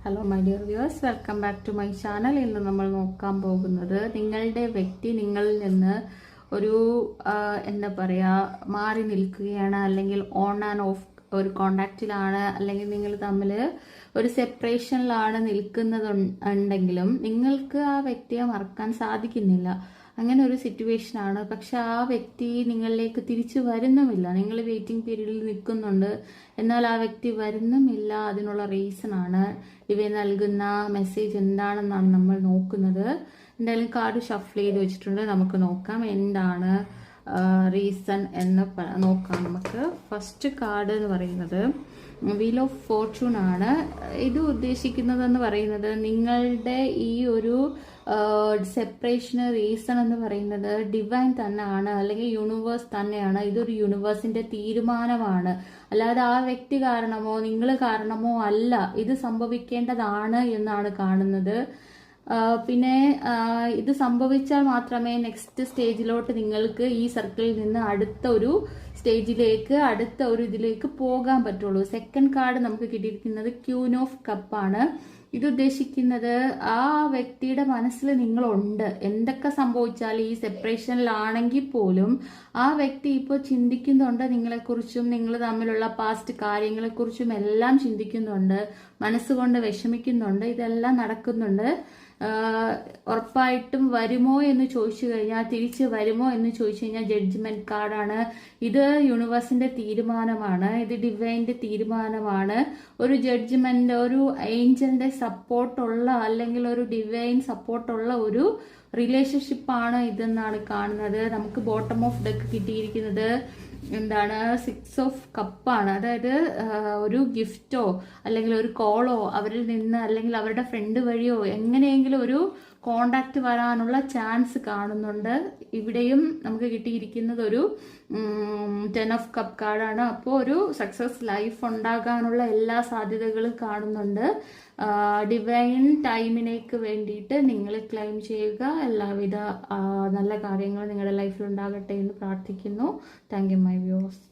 Hello my dear viewers, welcome back to my channel. ഇന്ന് നമ്മൾ നോക്കാൻ പോകുന്നത് നിങ്ങളുടെ വ്യക്തി നിങ്ങളിൽ നിന്ന് ഒരു എന്താ പറയുക മാറി നിൽക്കുകയാണ്, അല്ലെങ്കിൽ ഓൺ ആൻഡ് ഓഫ് ഒരു കോണ്ടാക്റ്റിലാണ്, അല്ലെങ്കിൽ നിങ്ങൾ തമ്മിൽ ഒരു സെപ്പറേഷനിലാണ് നിൽക്കുന്നതുണ്ടെങ്കിലും നിങ്ങൾക്ക് ആ വ്യക്തിയെ മറക്കാൻ സാധിക്കുന്നില്ല. അങ്ങനെ ഒരു സിറ്റുവേഷൻ ആണ്. പക്ഷെ ആ വ്യക്തി നിങ്ങളിലേക്ക് തിരിച്ചു വരുന്നുമില്ല. നിങ്ങൾ വെയിറ്റിംഗ് പീരീഡിൽ നിൽക്കുന്നുണ്ട്, എന്നാൽ ആ വ്യക്തി വരുന്നുമില്ല. അതിനുള്ള റീസൺ ആണ് ഇവ നൽകുന്ന മെസ്സേജ് എന്താണെന്നാണ് നമ്മൾ നോക്കുന്നത്. എന്തായാലും കാർഡ് ഷഫിൾ ചെയ്ത് വെച്ചിട്ടുണ്ട്. നമുക്ക് നോക്കാം എന്താണ് റീസൺ എന്ന് നോക്കാം. നമുക്ക് ഫസ്റ്റ് കാർഡ് എന്ന് പറയുന്നത് വീൽ ഓഫ് ഫോർച്യൂൺ ആണ്. ഇത് ഉദ്ദേശിക്കുന്നതെന്ന് പറയുന്നത് നിങ്ങളുടെ ഈ ഒരു സെപ്പറേഷന് റീസൺ എന്ന് പറയുന്നത് ഡിവൈൻ തന്നെയാണ്, അല്ലെങ്കിൽ യൂണിവേഴ്സ് തന്നെയാണ്. ഇതൊരു യൂണിവേഴ്സിന്റെ തീരുമാനമാണ്, അല്ലാതെ ആ വ്യക്തി കാരണമോ നിങ്ങൾ കാരണമോ അല്ല. ഇത് സംഭവിക്കേണ്ടതാണ് എന്നാണ് കാണുന്നത്. പിന്നെ ഇത് സംഭവിച്ചാൽ മാത്രമേ നെക്സ്റ്റ് സ്റ്റേജിലോട്ട് നിങ്ങൾക്ക് ഈ സർക്കിളിൽ നിന്ന് അടുത്ത ഒരു സ്റ്റേജിലേക്ക്, അടുത്ത ഒരു ഇതിലേക്ക് പോകാൻ പറ്റുള്ളൂ. സെക്കൻഡ് കാർഡ് നമുക്ക് കിട്ടിയിരിക്കുന്നത് ക്യൂൻ ഓഫ് കപ്പ് ആണ്. ഇത് ഉദ്ദേശിക്കുന്നത് ആ വ്യക്തിയുടെ മനസ്സിൽ നിങ്ങളുണ്ട്. എന്തൊക്കെ സംഭവിച്ചാൽ ഈ സെപ്പറേഷനിലാണെങ്കിൽ പോലും ആ വ്യക്തി ഇപ്പോൾ ചിന്തിക്കുന്നുണ്ട് നിങ്ങളെക്കുറിച്ചും, നിങ്ങൾ തമ്മിലുള്ള പാസ്റ്റ് കാര്യങ്ങളെക്കുറിച്ചും എല്ലാം ചിന്തിക്കുന്നുണ്ട്, മനസ്സുകൊണ്ട് വിഷമിക്കുന്നുണ്ട്. ഇതെല്ലാം നടക്കുന്നുണ്ട്. ഉറപ്പായിട്ടും വരുമോ എന്ന് ചോദിച്ചു കഴിഞ്ഞാൽ, തിരിച്ച് വരുമോ എന്ന് ചോദിച്ചു കഴിഞ്ഞാൽ ജഡ്ജ്മെന്റ് കാർഡാണ്. ഇത് യൂണിവേഴ്സിന്റെ തീരുമാനമാണ്, ഇത് ഡിവൈൻ്റെ തീരുമാനമാണ്. ഒരു ജഡ്ജ്മെന്റ്, ഒരു ഏഞ്ചലിന്റെ സപ്പോർട്ടുള്ള, അല്ലെങ്കിൽ ഒരു ഡിവൈൻ സപ്പോർട്ടുള്ള ഒരു റിലേഷൻഷിപ്പാണ് ഇതെന്നാണ് കാണുന്നത്. നമുക്ക് ബോട്ടം ഓഫ് ഡെക്ക് കിട്ടിയിരിക്കുന്നത് എന്താണ്? 6 ഓഫ് കപ്പാണ്. അതായത് ഒരു ഗിഫ്റ്റോ അല്ലെങ്കിൽ ഒരു കോളോ അവരിൽ നിന്ന്, അല്ലെങ്കിൽ അവരുടെ ഫ്രണ്ട് വഴിയോ എങ്ങനെയെങ്കിലും ഒരു കോണ്ടാക്ട് വരാനുള്ള ചാൻസ് കാണുന്നുണ്ട്. ഇവിടെയും നമുക്ക് കിട്ടിയിരിക്കുന്നത് ഒരു 10 ഓഫ് കപ്പ് കാർഡാണ്. അപ്പോൾ ഒരു സക്സസ് ലൈഫ് ഉണ്ടാകാനുള്ള എല്ലാ സാധ്യതകളും കാണുന്നുണ്ട്. ഡിവൈൻ ടൈമിനേക്ക് വേണ്ടിയിട്ട് നിങ്ങൾ ക്ലെയിം ചെയ്യുക. എല്ലാവിധ നല്ല കാര്യങ്ങളും നിങ്ങളുടെ ലൈഫിൽ ഉണ്ടാകട്ടെ എന്ന് പ്രാർത്ഥിക്കുന്നു. Thank you my viewers.